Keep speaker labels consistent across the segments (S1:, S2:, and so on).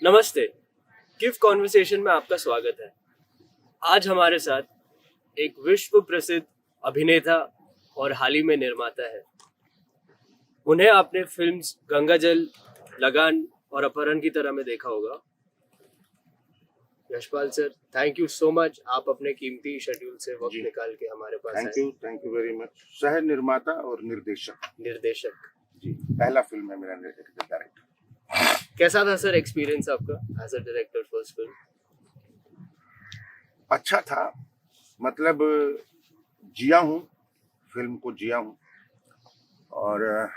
S1: नमस्ते। Give conversation में आपका स्वागत है। आज हमारे साथ एक विश्व प्रसिद्ध अभिनेता और हाल ही में निर्माता है। उन्हें आपने फिल्म्स गंगाजल, लगान और अपहरण की तरह में देखा होगा। Yashpal sir, thank you so much, आप अपने कीमती शेड्यूल से वक्त
S2: जी।
S1: निकाल के हमारे पास
S2: थैंक यू वेरी मच। सह निर्माता और
S1: निर्देशक।
S2: जी, पहला फिल्म है मेरा डायरेक्टर।
S1: कैसा था सर एक्सपीरियंस आपका as a director first film?
S2: अच्छा था, मतलब जिया हूँ, फिल्म को जिया हूँ और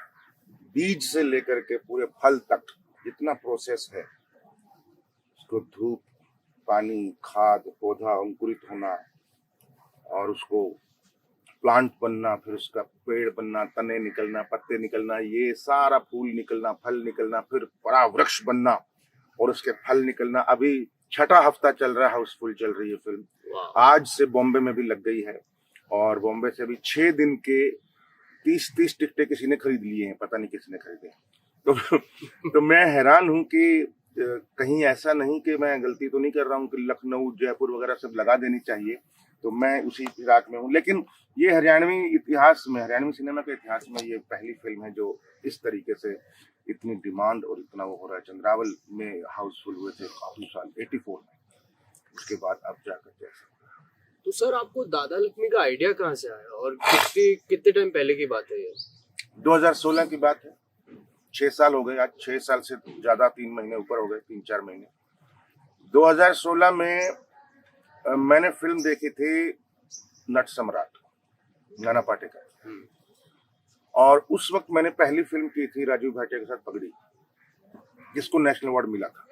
S2: बीज से लेकर के पूरे फल तक जितना प्रोसेस है, उसको धूप, पानी, खाद, पौधा अंकुरित होना और उसको प्लांट बनना, फिर उसका पेड़ बनना, तने निकलना, पत्ते निकलना, ये सारा फूल निकलना, फल निकलना, फिर बड़ा वृक्ष बनना और उसके फल निकलना। अभी 6ठा हफ्ता चल रहा है, हाउसफुल चल रही है फिल्म। आज से बॉम्बे में भी लग गई है और बॉम्बे से अभी 6 दिन के 30 टिकटें किसी ने खरीद लिए हैं, पता नहीं किसने खरीदे। तो मैं हैरान हूं कि कहीं ऐसा नहीं कि मैं गलती तो नहीं कर रहा हूं कि लखनऊ, जयपुर वगैरह सब लगा देनी चाहिए, तो मैं उसी फिराक में हूं। लेकिन ये हरियाणवी सिनेमा के इतिहास में ये पहली फिल्म है जो इस तरीके से इतनी डिमांड और इतना वो हो रहा है। चंद्रावल में हाउसफुल हुए थे 84 में, उसके बाद अब जाकर जैसा।
S1: तो सर, आपको दादा लक्ष्मी का आइडिया कहाँ से आया और कितने टाइम पहले की बात है ये?
S2: 2016 की बात है, 6 साल हो गए आज, 6 साल से ज्यादा, 3 महीने ऊपर हो गए, 3-4 महीने। 2016 में मैंने फिल्म देखी थी नट सम्राट, नाना पाटेकर, और उस वक्त मैंने पहली फिल्म की थी राजीव भाटिया के साथ, पगड़ी, जिसको नेशनल अवार्ड मिला था,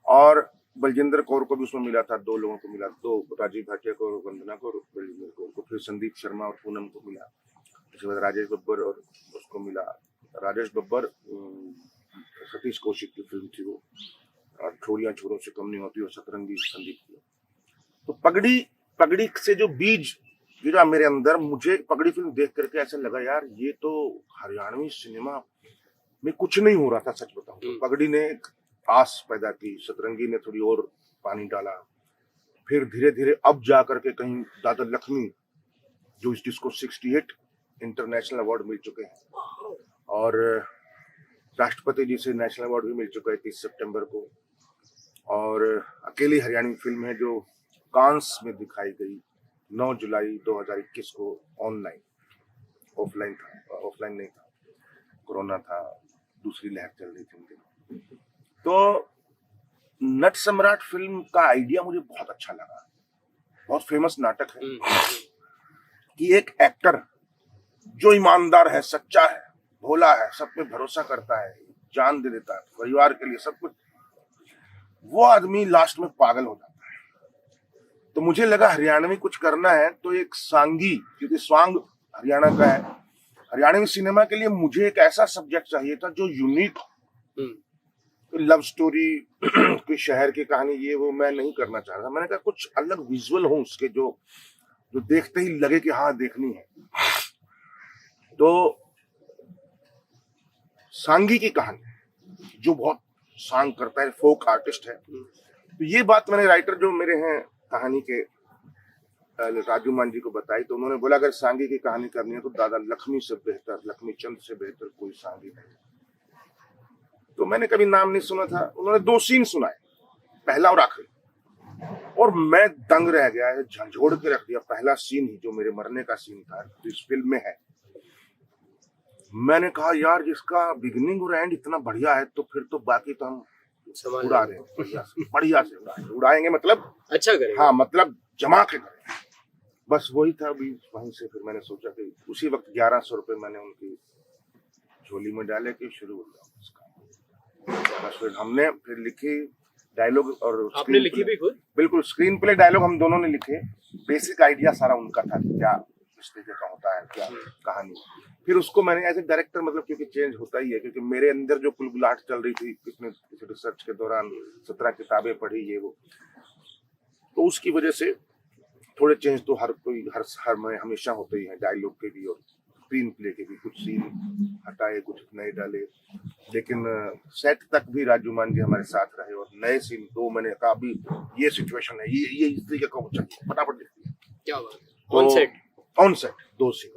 S2: और बलजिंदर कौर को भी उसमें मिला था। 2 लोगों को मिला, 2, राजीव भाटिया को, वंदना को, बलजिंदर कौर को, फिर संदीप शर्मा और पूनम को मिला। उसके बाद राजेश बब्बर और उसको मिला, राजेश बब्बर, सतीश कौशिक की फिल्म थी वो, और छोड़ियां छोरों से कम नहीं होती, और सतरंगी संदीप की। तो पगड़ी से जो बीज गिरा मेरे अंदर, मुझे पगड़ी फिल्म देख करके ऐसा लगा, यार ये तो हरियाणवी सिनेमा में कुछ नहीं हो रहा था, सच बताऊं तो। पगड़ी ने एक आस पैदा की, सतरंगी ने थोड़ी और पानी डाला, फिर धीरे धीरे अब जाकर के कहीं दादा लक्ष्मी, जो जिसको 68 इंटरनेशनल अवार्ड मिल चुके हैं और राष्ट्रपति जी से नेशनल अवार्ड भी मिल चुका है 30 सितंबर को, और अकेली हरियाणवी फिल्म है जो कांस में दिखाई गई 9 जुलाई 2021 को ऑनलाइन। ऑफलाइन नहीं था, कोरोना था, दूसरी लहर चल रही थी उनके। तो नट सम्राट फिल्म का आइडिया मुझे बहुत अच्छा लगा। बहुत फेमस नाटक है कि एक एक्टर जो ईमानदार है, सच्चा है, भोला है, सब पे भरोसा करता है, जान दे देता है परिवार के लिए, सब कुछ, वो आदमी लास्ट में पागल हो जाता है। तो मुझे लगा हरियाणवी कुछ करना है तो एक सांगी, क्योंकि स्वांग हरियाणा का है, हरियाणवी सिनेमा के लिए मुझे एक ऐसा सब्जेक्ट चाहिए था जो यूनिक हो। लव स्टोरी कोई शहर की कहानी, ये वो मैं नहीं करना चाह रहा। मैंने कहा कुछ अलग विजुअल हो उसके, जो देखते ही लगे कि हाँ देखनी है। तो सांगी की कहानी, जो बहुत सांग करता है, फोक आर्टिस्ट है। तो ये बात मैंने राइटर जो मेरे हैं कहानी के, राजू मान जी को बताई, तो उन्होंने बोला अगर सांगी की कहानी करनी है तो दादा लक्ष्मी से बेहतर, लक्ष्मी चंद से बेहतर कोई सांगी नहीं। तो मैंने कभी नाम नहीं सुना था, उन्होंने 2 सीन सुनाए, पहला और आखिरी, और मैं दंग रह गया है, झंझोड़ के रख दिया। पहला सीन ही जो मेरे मरने का सीन था, तो इस फिल्म में है। मैंने कहा यार जिसका बिगिनिंग और एंड इतना बढ़िया है, तो फिर तो बाकी तो हम उड़ा रहे हैं, बढ़िया से उड़ाएंगे, मतलब
S1: अच्छा करेंगे।
S2: हाँ, मतलब जमा के करेंगे। बस वही था। अभी वहीं से फिर मैंने सोचा कि उसी वक्त 1100 रुपए मैंने उनकी झोली में डाले कि शुरू हो गया उसका। बस फिर हमने फिर लिखी डायलॉग, और
S1: आपने लिखी भी खुद?
S2: बिल्कुल, स्क्रीन प्ले डायलॉग हम दोनों ने लिखे। बेसिक आइडिया सारा उनका था कि क्या इस तरीके का होता है, क्या कहानी। फिर उसको मैंने एज ए डायरेक्टर, मतलब क्योंकि चेंज होता ही है, क्योंकि मेरे अंदर जो कुलबुलाहट चल रही थी किसी रिसर्च के दौरान, 17 किताबें पढ़ी, ये वो, तो उसकी वजह से थोड़े चेंज तो हर में हमेशा होते ही है, डायलॉग के भी और स्क्रीन प्ले के भी कुछ सीन हटाए, कुछ नए डाले, लेकिन सेट तक भी राजू मान जी हमारे साथ रहे और नए सीन दो मैंने कहा अभी ये सिचुएशन है, ये इस तरीके का चाहिए, फटाफट लिख दिया।
S1: क्या बात, ऑन सेट दो सीन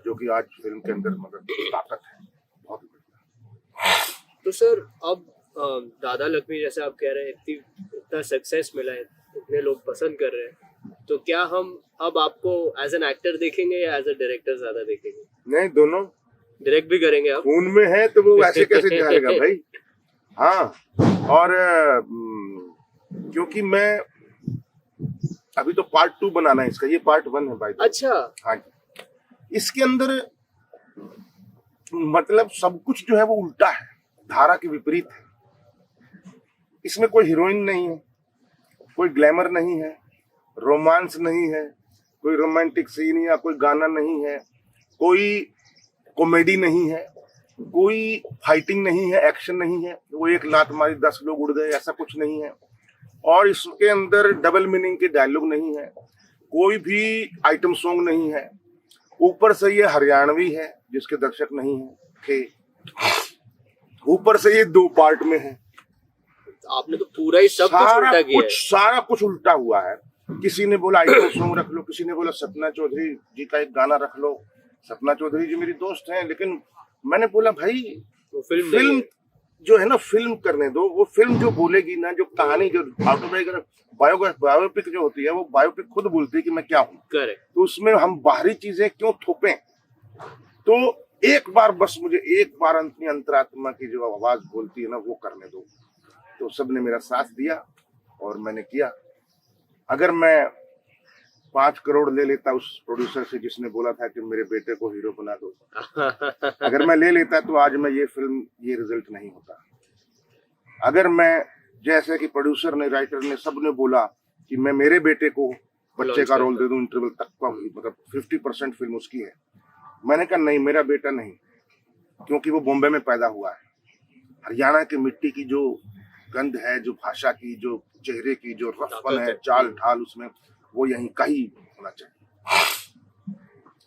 S1: जो कि आज फिल्म के अंदर मतलब ताकत है, बहुत बढ़िया। तो सर अब दादा लक्ष्मी जैसे आप कह रहे हैं इतना सक्सेस मिला है, इतने लोग पसंद कर रहे हैं, तो क्या हम अब आपको एज एन एक्टर देखेंगे या एज अ डायरेक्टर ज्यादा देखेंगे?
S2: नहीं, दोनों
S1: डायरेक्ट भी करेंगे आप?
S2: खून में है तो वो ऐसे कैसे जाएगा भाई। हाँ, और क्योंकि मैं अभी तो पार्ट 2 बनाना है इसका, ये पार्ट 1 है भाई।
S1: अच्छा।
S2: हाँ जी, इसके अंदर मतलब सब कुछ जो है वो उल्टा है, धारा के विपरीत है। इसमें कोई हीरोइन नहीं है, कोई ग्लैमर नहीं है, रोमांस नहीं है, कोई रोमांटिक सीन या कोई गाना नहीं है, कोई कॉमेडी नहीं है, कोई फाइटिंग नहीं है, एक्शन नहीं है, वो एक लात मारी 10 लोग उड़ गए, ऐसा कुछ नहीं है। और इसके अंदर डबल मीनिंग के डायलॉग नहीं है, कोई भी आइटम सॉन्ग नहीं है। ऊपर से ये हरियाणवी है जिसके दर्शक नहीं है थे, ऊपर से ये 2 पार्ट में है।
S1: आपने तो पूरा ही सब कुछ उल्टा किया है।
S2: सारा कुछ उल्टा हुआ है। किसी ने बोला आइटम सॉन्ग रख लो, किसी ने बोला सपना चौधरी जी का एक गाना रख लो। सपना चौधरी जी मेरी दोस्त हैं, लेकिन मैंने बोला भाई
S1: वो
S2: फिल्म जो है ना, फिल्म करने दो। वो फिल्म जो बोलेगी ना, जो कहानी, जो बायोपिक जो होती है, वो बायोपिक खुद बोलती है कि मैं क्या हूँ।
S1: करेक्ट।
S2: तो उसमें हम बाहरी चीजें क्यों थोपें? तो एक बार बस मुझे एक बार अपनी अंतरात्मा की जो आवाज बोलती है ना, वो करने दो। तो सबने मेरा साथ दिया और मैंने किया। अगर मैं 5 करोड़ ले लेता उस प्रोड्यूसर से जिसने बोला था कि मेरे बेटे को हीरो बना दो, अगर मैं ले लेता तो आज मैं ये फिल्म, ये रिजल्ट नहीं होता। अगर मैं, जैसे कि प्रोड्यूसर ने, राइटर ने, सबने बोला कि मैं मेरे बेटे को बच्चे का रोल दे दूं, इंटरवल तक का, मतलब 50% फिल्म उसकी है, मैंने कहा नहीं, मेरा बेटा नहीं, क्योंकि वो बॉम्बे में पैदा हुआ है। हरियाणा की मिट्टी की जो गंध है, जो भाषा की, जो चेहरे की जो रफपन है, चाल ढाल, उसमें वो यहीं का ही होना चाहिए।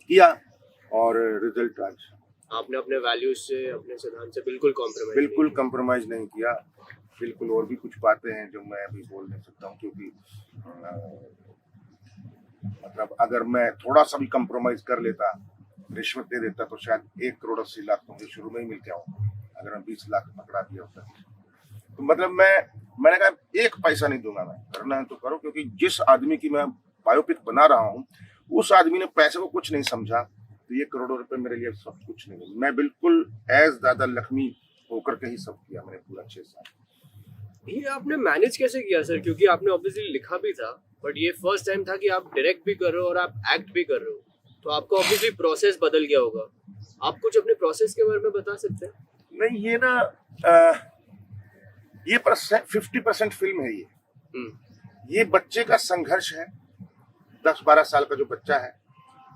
S2: किया और रिजल्ट आज।
S1: आपने अपने वैल्यूज से, अपने सिद्धांत से बिल्कुल
S2: कॉम्प्रोमाइज नहीं किया। बिल्कुल, और भी कुछ बातें हैं जो मैं अभी बोल नहीं सकता हूँ, क्योंकि मतलब अगर मैं थोड़ा सा भी कॉम्प्रोमाइज कर लेता, रिश्वत दे देता, तो शायद 1 करोड़ 80 लाख तो मुझे शुरू में ही मिल गया होगा। अगर मैं 20 लाख पकड़ा दिया होता तो मतलब मैंने कहा 1 पैसा नहीं दूंगा, मैं करना है तो करो, क्योंकि जिस आदमी की मैं बायोपिक बना रहा हूँ उस आदमी ने पैसे को कुछ नहीं समझा, तो ये करोड़ों रुपए मेरे लिए सब कुछ नहीं। मैं बिल्कुल एज दादा लक्ष्मी होकर के ही सब किया मैंने पूरा 6 साल।
S1: ये आपने मैनेज कैसे किया सर? क्योंकि आपने ऑब्वियसली लिखा भी था, बट ये फर्स्ट टाइम था कि आप डायरेक्ट भी कर रहे हो और आप एक्ट भी कर रहे हो, तो आपका ऑब्वियसली प्रोसेस बदल गया होगा। आप कुछ अपने प्रोसेस के बारे में बता सकते हैं?
S2: नहीं, ये ना ये 50% फिल्म है। ये बच्चे का संघर्ष है, 10-12 साल का जो बच्चा है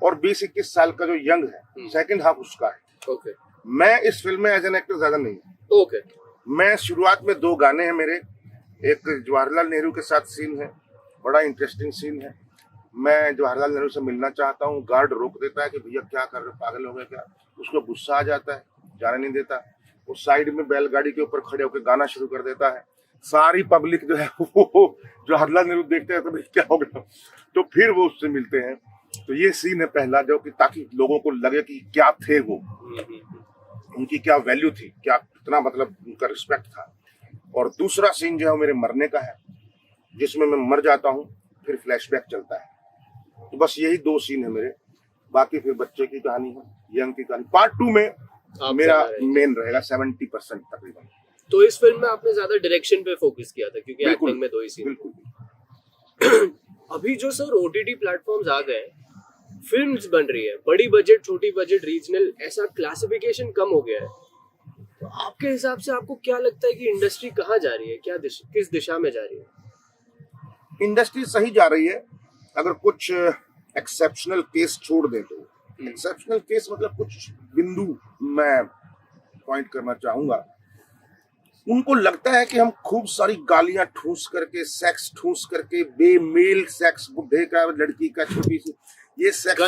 S2: और 20-21 साल का जो यंग है, सेकंड हाफ उसका है।
S1: ओके।
S2: मैं इस फिल्म में एज एन एक्टर ज्यादा नहीं हूँ।
S1: ओके।
S2: मैं शुरुआत में 2 गाने हैं मेरे, एक जवाहरलाल नेहरू के साथ सीन है, बड़ा इंटरेस्टिंग सीन है। मैं जवाहरलाल नेहरू से मिलना चाहता हूँ, गार्ड रोक देता है कि भैया क्या कर रहे हो, पागल हो गए क्या? उसको गुस्सा आ जाता है, जाने नहीं देता। वो साइड में बैलगाड़ी के ऊपर खड़े होकर गाना शुरू कर देता है। सारी पब्लिक जो है वो जवाहरलाल नेहरू देखते हैं तो भाई क्या हो गया, तो फिर वो उससे मिलते हैं। तो ये सीन है पहला, जो कि ताकि लोगों को लगे कि क्या थे वो, उनकी क्या वैल्यू थी, क्या कितना मतलब उनका रिस्पेक्ट था। और दूसरा सीन जो है मेरे मरने का है, जिसमें मैं मर जाता हूँ, फिर फ्लैशबैक चलता है। तो बस यही 2 सीन है मेरे, बाकी फिर बच्चे की कहानी है, यंग की कहानी। पार्ट 2 में मेरा मेन रहेगा 70% तकरीबन।
S1: तो इस फिल्म में आपने ज्यादा डायरेक्शन पे फोकस किया था, क्योंकि एक्टिंग में 2 ही सीन।
S2: बिल्कुल।
S1: अभी जो सर ओटीटी प्लेटफॉर्म्स आ गए, फिल्म्स बन रही है, बड़ी बजट, छोटी बजट, रीजनल, ऐसा क्लासिफिकेशन कम हो गया है। तो आपके हिसाब से आपको क्या लगता है कि इंडस्ट्री कहाँ जा रही है, किस दिशा में जा रही है?
S2: इंडस्ट्री सही जा रही है, अगर कुछ एक्सेप्शनल केस छोड़ दें तो। एक्सेप्शनल केस मतलब कुछ बिंदु मैं पॉइंट करना चाहूंगा। उनको लगता है कि हम खूब सारी गालियां ठूस करके, सेक्स ठूस करके, बेमेल सेक्स, बुढ़े का, लड़की का, छोटी सी, ये सेक्स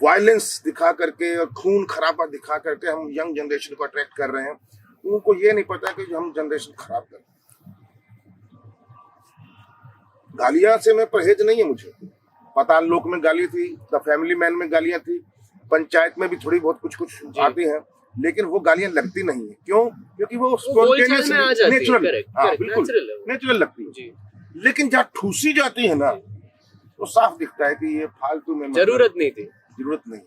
S2: वायलेंस दिखा करके और खून खराबा दिखा करके हम यंग जनरेशन को अट्रैक्ट कर रहे हैं। उनको ये नहीं पता कि हम जनरेशन खराब कर रहे हैं। गालियां से मैं परहेज नहीं है मुझे। पताल लोक में गाली थी, द फैमिली मैन में गालियां थी, पंचायत में भी थोड़ी बहुत कुछ कुछ आती हैं, लेकिन वो गालियां लगती नहीं है। क्यों? क्योंकि वो
S1: बोलचाल में आ जाती है,
S2: नेचुरल,
S1: करेक्ट,
S2: हाँ
S1: करेक्ट,
S2: बिल्कुल
S1: नेचुरल है वो।
S2: नेचुरल लगती है।
S1: जी,
S2: लेकिन जहाँ ठूसी जाती है ना, तो साफ दिखता है कि ये फालतू में
S1: जरूरत नहीं थी।
S2: जरूरत नहीं।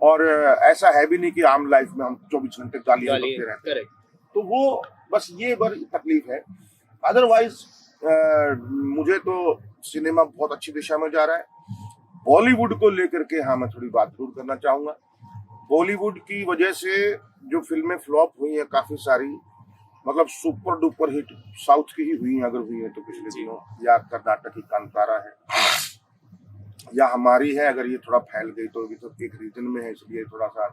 S2: और ऐसा है भी नहीं कि आम लाइफ में हम 24 घंटे गालियां बकते रहते हैं।
S1: करेक्ट।
S2: तो वो बस ये बड़ी तकलीफ है। अदरवाइज मुझे तो सिनेमा बहुत अच्छी दिशा में जा रहा है। बॉलीवुड को लेकर के हाँ मैं थोड़ी बात जरूर करना चाहूंगा। बॉलीवुड की वजह से जो फिल्में फ्लॉप हुई हैं काफी सारी, मतलब सुपर डुपर हिट साउथ की ही हुई हैं, अगर हुई है तो पिछले दिनों, या कर्नाटक की कांतारा है, या हमारी है। अगर ये थोड़ा फैल गई तो अभी तो एक रीजन में है, इसलिए थोड़ा सा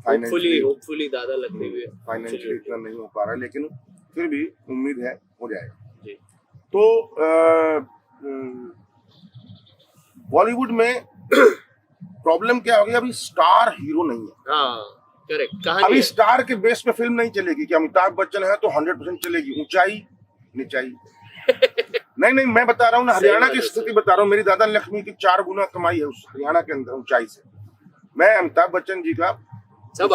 S1: होपफुली दादा लगने भी
S2: फाइनेंशियली इतना नहीं हो पा रहा है, लेकिन फिर भी उम्मीद है हो जाएगा।
S1: जी।
S2: तो बॉलीवुड में प्रॉब्लम क्या हो गई, अभी स्टार हीरो नहीं है।
S1: हाँ, करेक्ट।
S2: अभी स्टार के बेस पे फिल्म नहीं चलेगी कि अमिताभ बच्चन है तो 100% चलेगी। ऊंचाई निचाई नहीं, मैं बता रहा हूँ ना, हरियाणा की स्थिति बता रहा हूँ। मेरी दादा लक्ष्मी की 4 गुना कमाई है उस हरियाणा के अंदर ऊंचाई से। मैं अमिताभ बच्चन जी का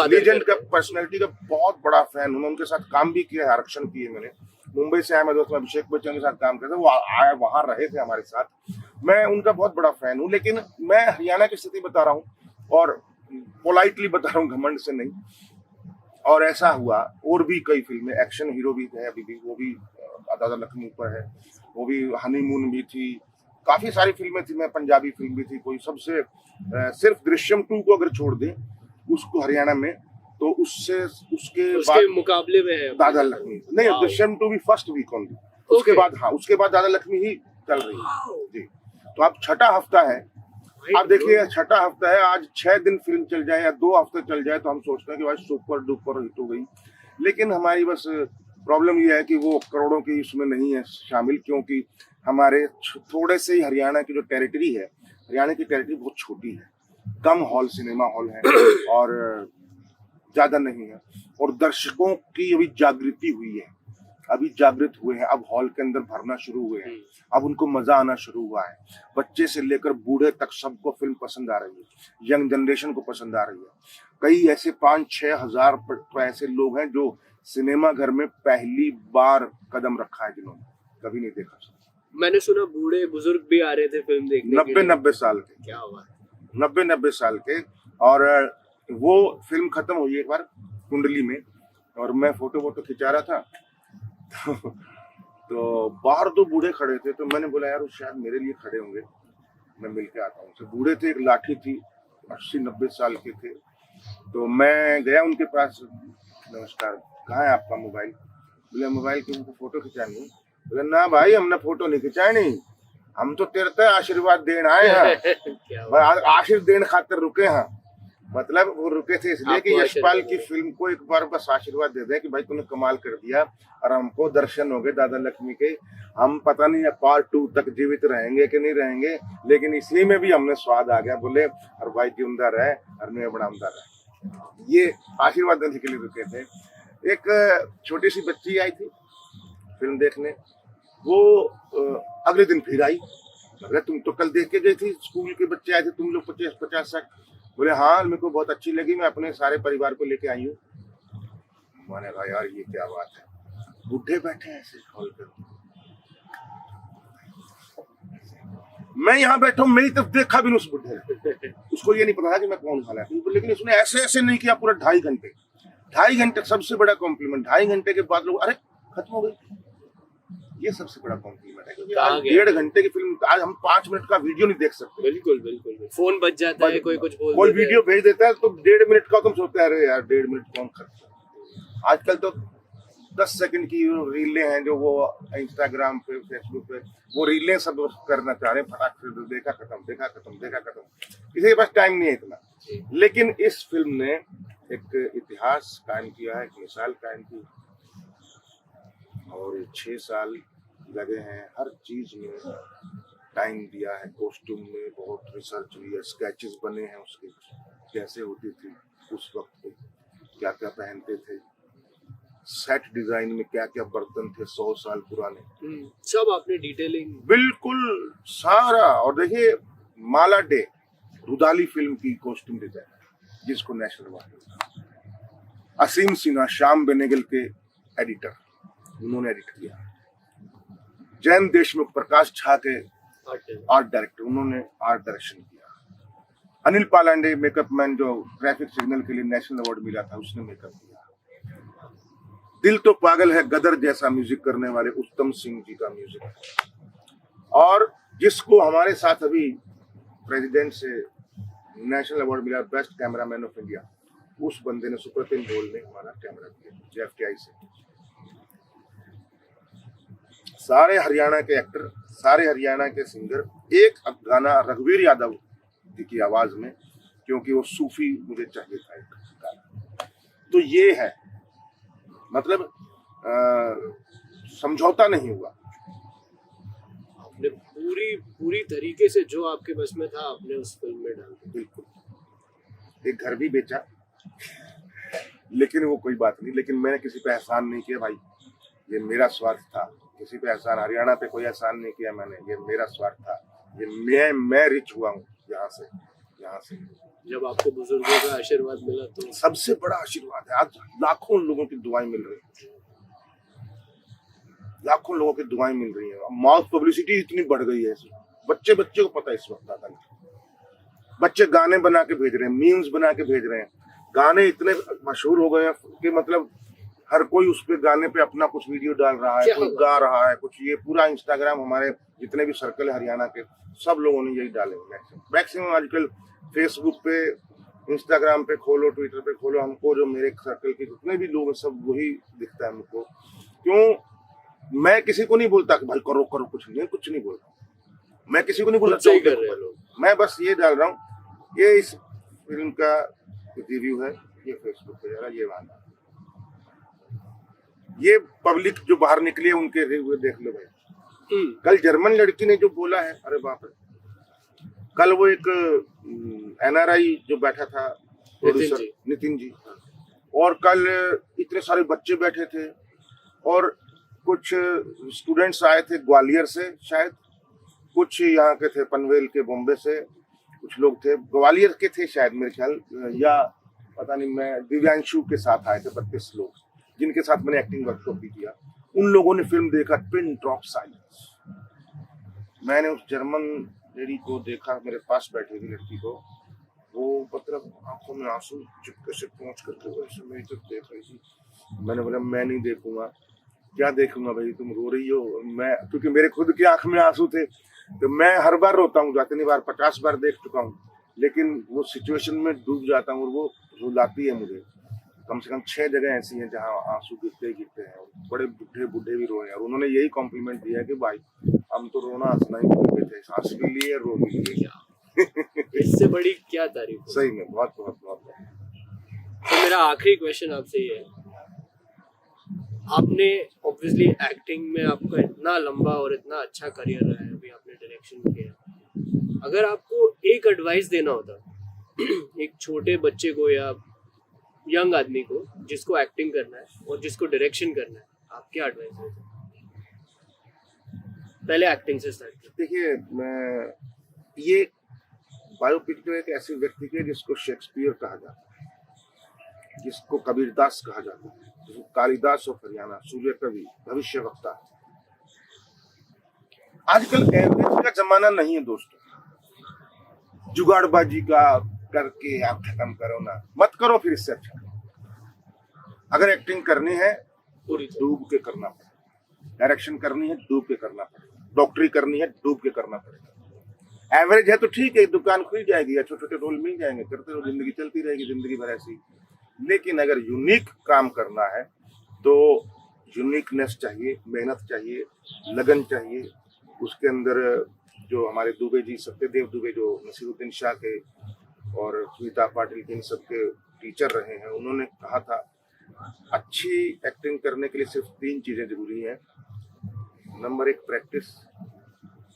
S2: लीजेंड का पर्सनैलिटी का बहुत बड़ा फैन हूँ। उनके साथ काम भी किया है, आरक्षण किए मैंने। मुंबई से आया मैं दोस्त अभिषेक बच्चन के साथ काम करते, वो आया वहां रहे थे हमारे साथ। मैं उनका बहुत बड़ा फैन हूँ, लेकिन मैं हरियाणा की स्थिति बता रहा हूँ और पोलाइटली बता रहा हूँ, घमंड से नहीं। और ऐसा हुआ, और भी कई फिल्में, एक्शन हीरो भी है अभी भी, वो भी दादा लक्ष्मी ऊपर है, वो भी हनीमून भी थी, काफी सारी फिल्में थी। मैं पंजाबी फिल्म भी थी कोई, सबसे सिर्फ दृश्यम 2 को अगर छोड़ दे उसको हरियाणा में, तो उसके
S1: मुकाबले में है
S2: दादा लक्ष्मी। नहीं, दृश्यम 2 भी फर्स्ट वीक ओनली। उसके बाद हाँ, उसके बाद दादा लक्ष्मी ही चल रही है जी। तो अब छठा हफ्ता है, आप देखिए छठा हफ्ता है, आज 6 दिन फिल्म चल जाए या 2 हफ्ते चल जाए तो हम सोचते हैं कि भाई सुपर डुपर हिट हो गई। लेकिन हमारी बस प्रॉब्लम यह है कि वो करोड़ों की इसमें नहीं है शामिल, क्योंकि हमारे थोड़े से ही हरियाणा की जो टेरिटरी है, हरियाणा की टेरिटरी बहुत छोटी है, कम हॉल सिनेमा हॉल है और ज्यादा नहीं है। और दर्शकों की अभी जागृति हुई है, अभी जागृत हुए हैं, अब हॉल के अंदर भरना शुरू हुए हैं, अब उनको मजा आना शुरू हुआ है। बच्चे से लेकर बूढ़े तक सबको फिल्म पसंद आ रही है, यंग जनरेशन को पसंद आ रही है। कई ऐसे 5-6 हजार ऐसे लोग हैं जो सिनेमा घर में पहली बार कदम रखा है, जिन्होंने कभी नहीं देखा।
S1: मैंने सुना बूढ़े बुजुर्ग भी आ रहे थे फिल्म देखने,
S2: 90 साल के।
S1: क्या हुआ?
S2: 90 साल के। और वो फिल्म खत्म हुई एक बार कुंडली में, और मैं फोटो खिंचा रहा था तो बाहर 2 बूढ़े खड़े थे, तो मैंने बोला यार वो शायद मेरे लिए खड़े होंगे, मैं मिलके आता हूँ। तो बूढ़े थे, एक लाठी थी, 80-90 साल के थे। तो मैं गया उनके पास, नमस्कार, कहाँ है आपका मोबाइल? बोले मोबाइल की हमको फोटो खिंचानी है। बोले ना भाई, हमने फोटो नहीं खिंचानी, हम तो तेरे ते आशीर्वाद देन आए हैं आशीर्वाद देन खातिर रुके हैं। मतलब वो रुके थे इसलिए कि यशपाल की फिल्म को एक बार बस आशीर्वाद दे दें कि भाई तूने कमाल कर दिया, और हमको दर्शन हो गए दादा लक्ष्मी के। हम पता नहीं पार्ट 2 तक जीवित रहेंगे कि नहीं रहेंगे, लेकिन इसी में भी हमने स्वाद आ गया। बोले और भाई जिंदा रहे और मैं बढ़ाऊंगा रहे, ये आशीर्वाद देने के लिए रुके थे। एक छोटी सी बच्ची आई थी फिल्म देखने, वो अगले दिन फिर आई। बोले तुम तो कल देख के गई थी, स्कूल के बच्चे आए थे तुम लोग 50-60। बोले हाँ, मेरे को बहुत अच्छी लगी, मैं अपने सारे परिवार को लेके आई हूँ। मैंने कहा यार ये क्या बात है, बुढ़े बैठे हैं ऐसे हॉल पे, मैं यहाँ बैठा हूँ, मेरी तरफ देखा भी नहीं उस बुढ़े ने। उसको ये नहीं पता था कि मैं कौन वाला है, लेकिन उसने ऐसे नहीं किया पूरा 2.5 घंटे। सबसे बड़ा कॉम्प्लीमेंट, 2.5 घंटे के बाद लोग अरे खत्म हो गई, ये सबसे बड़ा कॉम्प्लीमेंट है। क्योंकि आज 1.5 घंटे की फिल्म, आज हम 5 मिनट का वीडियो नहीं देख सकते।
S1: बिल्कुल फोन बज जाता है, कोई कुछ बोल
S2: कोई वीडियो भेज देता है तो 1.5 मिनट का तुम सोचते हैं अरे यार 1.5 मिनट कौन खर्च। आजकल तो 10 सेकंड की रीलें हैं जो वो इंस्टाग्राम पे, फेसबुक पे वो रीलें सब करना चाह रहे हैं, फटाक से देखा खत्म। किसी के पास टाइम नहीं है इतना। लेकिन इस फिल्म ने एक इतिहास कायम किया है, एक मिसाल कायम की, और 6 साल लगे हैं हर चीज में टाइम दिया है, कॉस्ट्यूम में बहुत रिसर्च हुई है, स्केचेस बने हैं उसके, कैसे होती थी उस वक्त पे, क्या क्या पहनते थे, सेट डिजाइन में क्या क्या बर्तन थे 100 साल पुराने,
S1: सब आपने डिटेलिंग।
S2: बिल्कुल सारा। और देखिए माला डे रुदाली फिल्म की कॉस्ट्यूम डिजाइन जिसको नेशनल अवार्ड मिला, असीम सिन्हा श्याम बेनेगल के एडिटर, उन्होंने एडिट किया। जैन देशमुख प्रकाश झा के आर्ट डायरेक्टर, उन्होंने आर्ट डायरेक्शन किया। अनिल पालांडे मेकअप मैन जो ट्रैफिक सिग्नल के लिए नेशनल अवार्ड मिला था, उसने मेकअप किया। दिल तो पागल है गदर जैसा म्यूजिक करने वाले उत्तम सिंह जी का म्यूजिक है। और जिसको हमारे साथ अभी प्रेसिडेंट से नेशनल अवार्ड मिला बेस्ट कैमरामैन ऑफ इंडिया, उस बंदे ने, सुप्रतिम बोल ने हमारा कैमरा किया जेएफटीआई से। सारे हरियाणा के एक्टर, सारे हरियाणा के सिंगर, एक गाना रघुवीर यादव की आवाज में, क्योंकि वो सूफी मुझे चाहिए था एक गाना। तो ये है, मतलब समझौता नहीं हुआ।
S1: आपने पूरी तरीके से जो आपके बस में था आपने उस फिल्म में डाल दिया।
S2: बिल्कुल। एक घर भी बेचा लेकिन वो कोई बात नहीं, लेकिन मैंने किसी पे एहसान नहीं किया भाई, ये मेरा स्वार्थ था। किसी पे एहसान, हरियाणा पे कोई एहसान नहीं किया मैंने, ये मेरा स्वार्थ था। ये मैं रिच हुआ हूँ यहाँ से।
S1: जब आपको बुजुर्गों का आशीर्वाद मिला तो
S2: सबसे बड़ा आशीर्वाद है। आज लाखों लोगों की दुआएं मिल रही हैं, लाखों लोगों की दुआएं मिल रही हैं। माउथ पब्लिसिटी इतनी बढ़ गई है, बच्चे को पता है इस वक्त दादा नहीं। बच्चे गाने बना के भेज रहे हैं, मीम्स बना के भेज रहे हैं। गाने इतने मशहूर हो गए हैं कि मतलब हर कोई उस पे गाने पे अपना कुछ वीडियो डाल रहा है, कोई गा रहा है कुछ। ये पूरा इंस्टाग्राम, हमारे जितने भी सर्कल है हरियाणा के, सब लोगों ने यही डाले मैक्सिमम। आजकल फेसबुक पे, इंस्टाग्राम पे खोलो, ट्विटर पे खोलो, हमको जो मेरे सर्कल के जितने भी लोग हैं सब वही दिखता है हमको। क्यों? मैं किसी को नहीं बोलता कि भाई करो कुछ नहीं बोलता, मैं किसी को नहीं बोलता। मैं बस ये डाल रहा हूँ, ये इस फिल्म का रिव्यू है, ये फेसबुक पे जा रहा है, ये वाला, ये पब्लिक जो बाहर निकली है उनके रिव्यू देख लो भाई। कल जर्मन लड़की ने जो बोला है, अरे बाप रे। कल वो एक एनआरआई जो बैठा था, प्रोड्यूसर नितिन जी, और कल इतने सारे बच्चे बैठे थे, और कुछ स्टूडेंट्स आए थे ग्वालियर से, शायद कुछ यहाँ के थे, पनवेल के, बॉम्बे से कुछ लोग थे, ग्वालियर के थे शायद मेरे ख्याल, या पता नहीं। मैं दिव्यांशु के साथ आए थे 32 लोग, जिनके साथ मैंने एक्टिंग वर्कशॉप भी किया। उन लोगों ने फिल्म देखा, पिन ड्रॉप साइलेंस। मैंने उस जर्मन लेडी को देखा, मेरे पास बैठी हुई लड़की को, वो मतलब आंखों में आंसू चुपके से पहुंच करके वैसे मेरी तरफ देख रही थी। मैंने बोला मैं नहीं देखूंगा। क्या देखूंगा भाई, तुम रो रही हो। मैं, क्योंकि मेरे खुद की आंख में आंसू थे, तो मैं हर बार रोता हूँ, जितनी बार 50 बार देख चुका हूँ, लेकिन वो सिचुएशन में डूब जाता हूँ और वो रुलाती है मुझे। कम से कम 6 जगह ऐसी हैं जहाँ आंसू गिरते हैं, बड़े बूढ़े भी रोए हैं, और उन्होंने यही कॉम्प्लीमेंट दिया है कि भाई हम तो रोना हंसना ही भूल गए थे, सांस भी लिए, रो भी लिए।
S1: इससे बड़ी क्या तारीफ।
S2: सही में बहुत।
S1: तो मेरा आखिरी क्वेश्चन आपसे ये है, आपने ऑब्वियसली एक्टिंग में आपका इतना लंबा और इतना अच्छा करियर रहा है, अभी आपने डायरेक्शन किया, अगर आपको एक एडवाइस देना होता एक छोटे बच्चे को या यंग आदमी को जिसको एक्टिंग करना है और जिसको डायरेक्शन करना है, आप क्या एडवाइस देते? पहले एक्टिंग से स्टार्ट करते।
S2: देखिए, मैं ये बायोपिक जो एक ऐसे व्यक्ति के जिसको शेक्सपियर कहा जाता है, जिसको कबीरदास कहा जाता है, जिसको कालिदास ऑफ हरियाणा, सूर्य कवि, भविष्य वक्ता। आजकल एवरेज का जमाना नहीं है दोस्तों, जुगाड़बाजी का करके आप खत्म करो ना, मत करो। फिर इससे अच्छा, अगर एक्टिंग करनी है पूरी डूब के करना पड़ेगा, डायरेक्शन करनी है डूब के करना पड़ेगा, डॉक्टरी करनी है डूब के करना पड़ेगा। एवरेज है तो ठीक है, दुकान खुल जाएगी या छोटे छोटे रोल मिल जाएंगे, करते रहो, जिंदगी चलती रहेगी, जिंदगी भर ऐसी। लेकिन अगर यूनिक काम करना है तो यूनिकनेस चाहिए, मेहनत चाहिए, लगन चाहिए। उसके अंदर जो हमारे दुबे जी, सत्यदेव दुबे, जो नसीरुद्दीन शाह के और स्मिता पाटिल के इन सबके टीचर रहे हैं, उन्होंने कहा था अच्छी एक्टिंग करने के लिए सिर्फ 3 चीजें जरूरी हैं। Number 1 practice,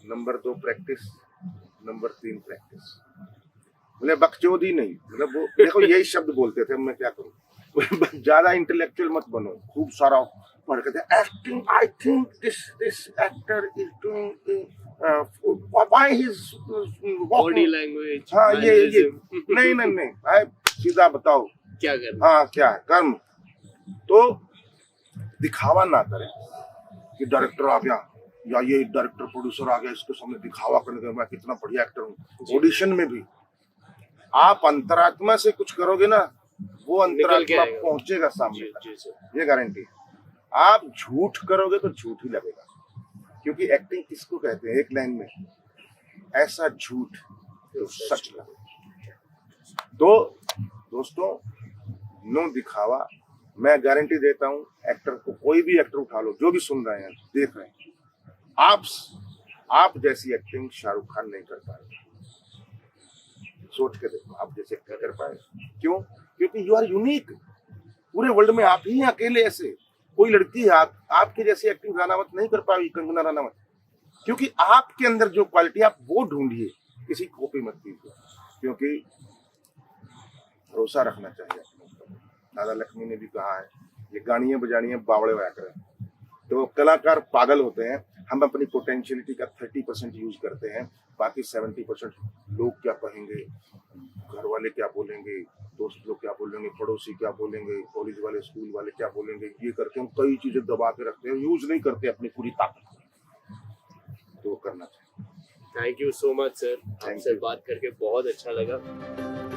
S2: number 2 practice, number 3 practice. बोले बकचोदी नहीं, मतलब वो देखो यही शब्द बोलते थे, मैं क्या करूं। ज्यादा इंटेलेक्चुअल मत बनो, खूब सारा पढ़ के acting, I think this actor is doing why his
S1: body language,
S2: हाँ ये नहीं नहीं नहीं भाई, सीधा बताओ
S1: क्या करना।
S2: हाँ क्या है कर्म। तो दिखावा ना करें कि डायरेक्टर आ गया या ये डायरेक्टर प्रोड्यूसर आ गया, इसके सामने दिखावा करने का मैं कितना बढ़िया एक्टर हूँ। ऑडिशन में भी आप अंतरात्मा से कुछ करोगे ना, वो अंतरात्मा पहुंचेगा सामने तक, ये गारंटी। आप झूठ करोगे तो झूठ ही लगेगा, क्योंकि एक्टिंग किसको कहते हैं, एक लाइन में, ऐसा झूठ तो सच लगे। तो दोस्तों, नो दिखावा। मैं गारंटी देता हूं, एक्टर को, कोई भी एक्टर उठा लो, जो भी सुन रहे हैं देख रहे हैं, आप जैसी एक्टिंग शाहरुख खान नहीं कर पाए। सोच के देखो, आप जैसे एक्टर कर पाए। क्यों? क्योंकि यू आर यूनिक। पूरे वर्ल्ड में आप ही अकेले ऐसे, कोई लड़की है आपके जैसी एक्टिंग रानावत नहीं कर पाएगी, कंगना रानावत। क्योंकि आपके अंदर जो क्वालिटी, आप वो ढूंढिए, किसी कॉपी मत कीजिए, क्योंकि भरोसा रखना चाहिए अपने ऊपर। दादा लक्ष्मी ने भी कहा है, ये गानियां बजानियां बावड़े वाया करें। तो कलाकार पागल होते हैं। हम अपनी पोटेंशियलिटी का 30% यूज करते हैं, बाकी 70% लोग क्या कहेंगे, घर वाले क्या बोलेंगे, दोस्त लोग क्या बोलेंगे, पड़ोसी क्या बोलेंगे, कॉलेज वाले, स्कूल वाले क्या बोलेंगे, ये करके हम कई चीजें दबा के रखते हैं, यूज नहीं करते अपनी पूरी ताकत। तो करना चाहिए।
S1: Thank you so much sir, आपसे बात करके बहुत अच्छा लगा।